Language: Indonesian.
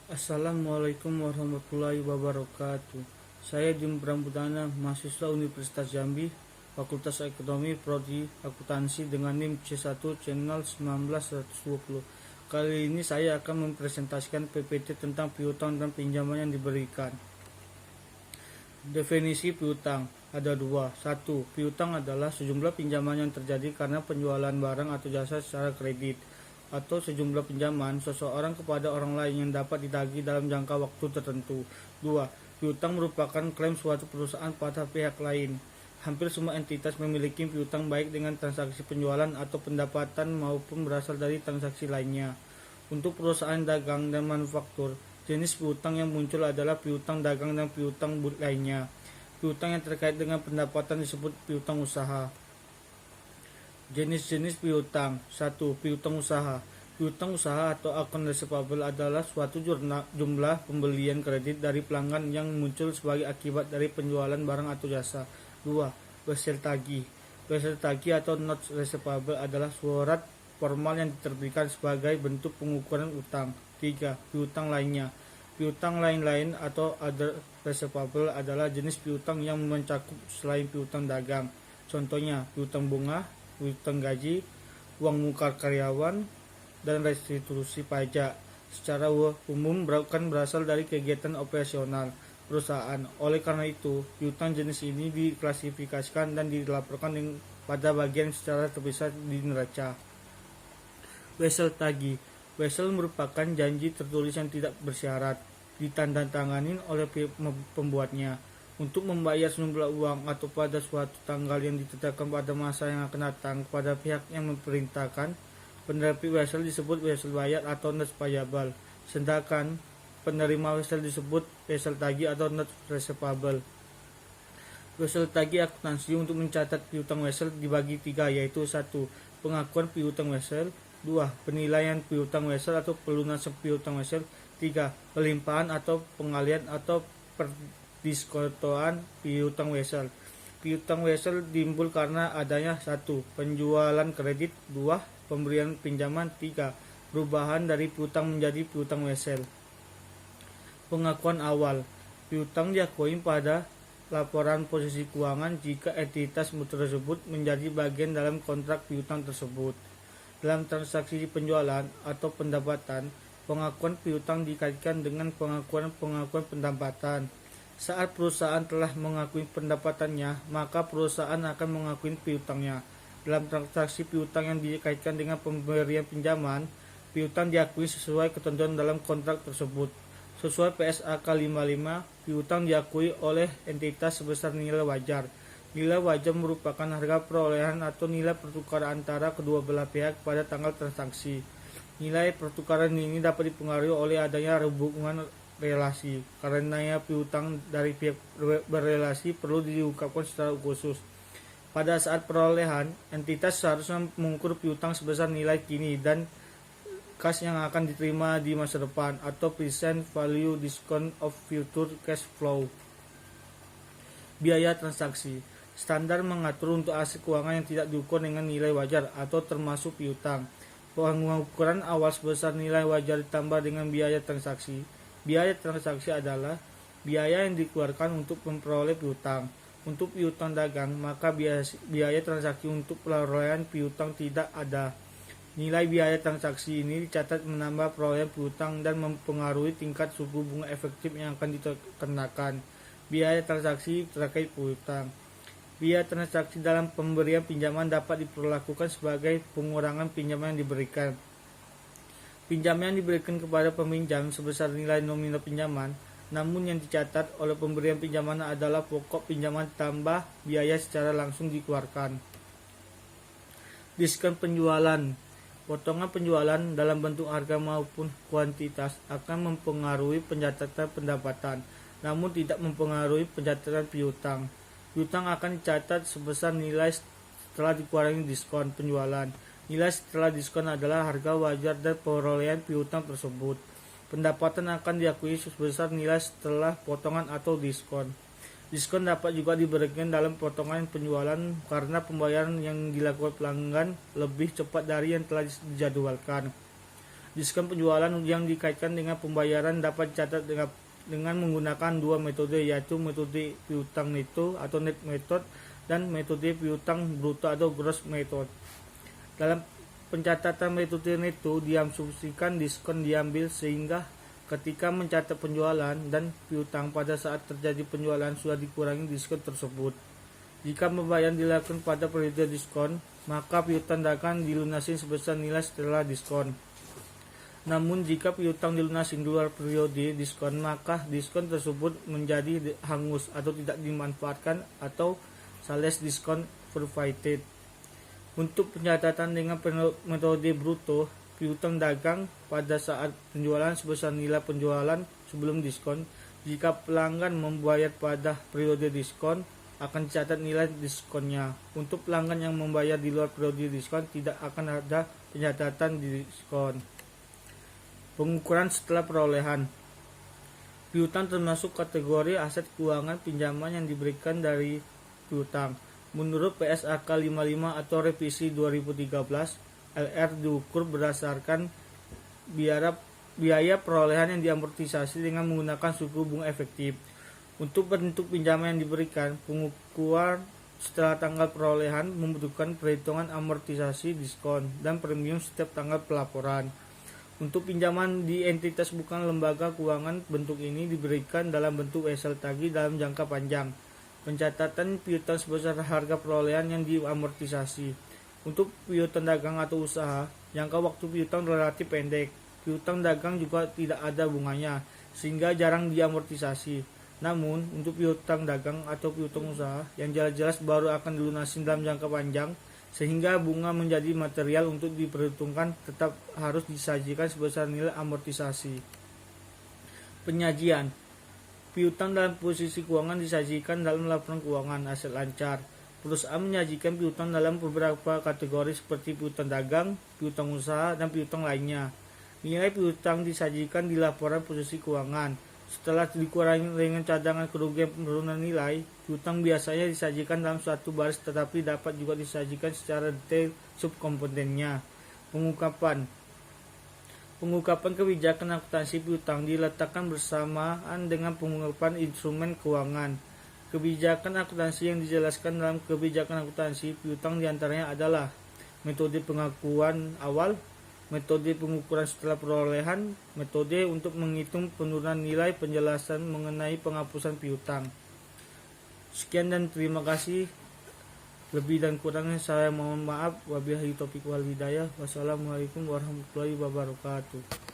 Assalamualaikum warahmatullahi wabarakatuh. Saya Jim Prambudana, mahasiswa Universitas Jambi, Fakultas Ekonomi, Prodi Akuntansi dengan NIM C1 Channel 19120. Kali ini saya akan mempresentasikan PPT tentang piutang dan pinjaman yang diberikan. Definisi piutang ada dua. Satu, piutang adalah sejumlah pinjaman yang terjadi karena penjualan barang atau jasa secara kredit, atau sejumlah pinjaman seseorang kepada orang lain yang dapat ditagih dalam jangka waktu tertentu. 2. Piutang merupakan klaim suatu perusahaan pada pihak lain. Hampir semua entitas memiliki piutang baik dengan transaksi penjualan atau pendapatan maupun berasal dari transaksi lainnya. Untuk perusahaan dagang dan manufaktur, jenis piutang yang muncul adalah piutang dagang dan piutang lainnya. Piutang yang terkait dengan pendapatan disebut piutang usaha. Jenis-jenis piutang. 1. Piutang usaha. Piutang usaha atau account receivable adalah suatu jumlah pembelian kredit dari pelanggan yang muncul sebagai akibat dari penjualan barang atau jasa. 2. Wesel tagih. Wesel tagih atau notes receivable adalah surat formal yang diterbitkan sebagai bentuk pengukuran utang. 3. Piutang lainnya. Piutang lain-lain atau other receivable adalah jenis piutang yang mencakup selain piutang dagang. Contohnya, piutang bunga, piutang gaji, uang muka karyawan, dan restitusi pajak. Secara umum berasal dari kegiatan operasional perusahaan. Oleh karena itu, piutang jenis ini diklasifikasikan dan dilaporkan pada bagian secara terpisah di neraca. Wesel tagih. Wesel merupakan janji tertulis yang tidak bersyarat, ditandatangani oleh pembuatnya untuk membayar sejumlah uang atau pada suatu tanggal yang ditetapkan pada masa yang akan datang kepada pihak yang memerintahkan. Penerbit wesel disebut wesel bayar atau notes payable, sedangkan penerima wesel disebut wesel tagih atau notes receivable. Wesel tagih akuntansi untuk mencatat piutang wesel dibagi 3, yaitu 1. Pengakuan piutang wesel, 2. Penilaian piutang wesel atau pelunasan piutang wesel, 3. Pelimpahan atau pengalian atau perdiskontoan piutang wesel. Piutang wesel timbul karena adanya 1. Penjualan kredit, 2. Pemberian pinjaman, 3. Perubahan dari piutang menjadi piutang wesel. Pengakuan awal. Piutang diakui pada laporan posisi keuangan jika entitas tersebut menjadi bagian dalam kontrak piutang tersebut. Dalam transaksi penjualan atau pendapatan, pengakuan piutang dikaitkan dengan pengakuan pendapatan. Saat perusahaan telah mengakui pendapatannya, maka perusahaan akan mengakui piutangnya. Dalam transaksi piutang yang dikaitkan dengan pemberian pinjaman, piutang diakui sesuai ketentuan dalam kontrak tersebut. Sesuai PSAK 55, piutang diakui oleh entitas sebesar nilai wajar. Nilai wajar merupakan harga perolehan atau nilai pertukaran antara kedua belah pihak pada tanggal transaksi. Nilai pertukaran ini dapat dipengaruhi oleh adanya hubungan relasi. Karenanya piutang dari pihak berrelasi perlu diungkapkan secara khusus. Pada saat perolehan, entitas seharusnya mengukur piutang sebesar nilai kini dan kas yang akan diterima di masa depan atau present value discount of future cash flow. Biaya transaksi. Standar mengatur untuk aset keuangan yang tidak diukur dengan nilai wajar atau termasuk piutang. Pengukuran awal sebesar nilai wajar ditambah dengan biaya transaksi. Biaya transaksi adalah biaya yang dikeluarkan untuk memperoleh piutang. Untuk piutang dagang, maka biaya transaksi untuk perolehan piutang tidak ada. Nilai biaya transaksi ini dicatat menambah perolehan piutang dan mempengaruhi tingkat suku bunga efektif yang akan dikenakan. Biaya transaksi terkait piutang. Biaya transaksi dalam pemberian pinjaman dapat diperlakukan sebagai pengurangan pinjaman yang diberikan. Pinjaman yang diberikan kepada peminjam sebesar nilai nominal pinjaman, namun yang dicatat oleh pemberian pinjaman adalah pokok pinjaman tambah biaya secara langsung dikeluarkan. Diskon penjualan. Potongan penjualan dalam bentuk harga maupun kuantitas akan mempengaruhi pencatatan pendapatan, namun tidak mempengaruhi pencatatan piutang. Piutang akan dicatat sebesar nilai setelah dikurangi diskon penjualan. Nilai setelah diskon adalah harga wajar dan perolehan piutang tersebut. Pendapatan akan diakui sebesar nilai setelah potongan atau diskon. Diskon dapat juga diberikan dalam potongan penjualan karena pembayaran yang dilakukan pelanggan lebih cepat dari yang telah dijadwalkan. Diskon penjualan yang dikaitkan dengan pembayaran dapat dicatat dengan menggunakan dua metode, yaitu metode piutang neto atau net method dan metode piutang bruto atau gross method. Dalam pencatatan metode neto, diasumsikan diskon diambil sehingga ketika mencatat penjualan dan piutang pada saat terjadi penjualan sudah dikurangi diskon tersebut. Jika pembayaran dilakukan pada periode diskon, maka piutang dagang dilunasi sebesar nilai setelah diskon. Namun jika piutang dilunasi di luar periode diskon, maka diskon tersebut menjadi hangus atau tidak dimanfaatkan atau sales diskon forfeited. Untuk pencatatan dengan metode bruto, piutang dagang pada saat penjualan sebesar nilai penjualan sebelum diskon. Jika pelanggan membayar pada periode diskon, akan dicatat nilai diskonnya. Untuk pelanggan yang membayar di luar periode diskon, tidak akan ada pencatatan diskon. Pengukuran setelah perolehan. Piutang termasuk kategori aset keuangan pinjaman yang diberikan dari piutang. Menurut PSAK 55 atau revisi 2013, LR diukur berdasarkan biaya perolehan yang diamortisasi dengan menggunakan suku bunga efektif. Untuk bentuk pinjaman yang diberikan, pengukuran setelah tanggal perolehan membutuhkan perhitungan amortisasi, diskon, dan premium setiap tanggal pelaporan. Untuk pinjaman di entitas bukan lembaga keuangan, bentuk ini diberikan dalam bentuk Excel tagih dalam jangka panjang. Pencatatan piutang sebesar harga perolehan yang diamortisasi. Untuk piutang dagang atau usaha, jangka waktu piutang relatif pendek. Piutang dagang juga tidak ada bunganya, sehingga jarang diamortisasi. Namun, untuk piutang dagang atau piutang usaha yang jelas-jelas baru akan dilunasi dalam jangka panjang, sehingga bunga menjadi material untuk diperhitungkan, tetap harus disajikan sebesar nilai amortisasi. Penyajian. Piutang dalam posisi keuangan disajikan dalam laporan keuangan aset lancar. Perusahaan menyajikan piutang dalam beberapa kategori seperti piutang dagang, piutang usaha, dan piutang lainnya. Nilai piutang disajikan di laporan posisi keuangan. Setelah dikurangi dengan cadangan kerugian penurunan nilai, piutang biasanya disajikan dalam suatu baris, tetapi dapat juga disajikan secara detail subkomponennya. Pengungkapan kebijakan akuntansi piutang diletakkan bersamaan dengan pengungkapan instrumen keuangan. Kebijakan akuntansi yang dijelaskan dalam kebijakan akuntansi piutang diantaranya adalah metode pengakuan awal, metode pengukuran setelah perolehan, metode untuk menghitung penurunan nilai, penjelasan mengenai penghapusan piutang. Sekian dan terima kasih. Lebih dan kurangnya saya mohon maaf. Wabillahi taufiq wal hidayah. Wassalamualaikum warahmatullahi wabarakatuh.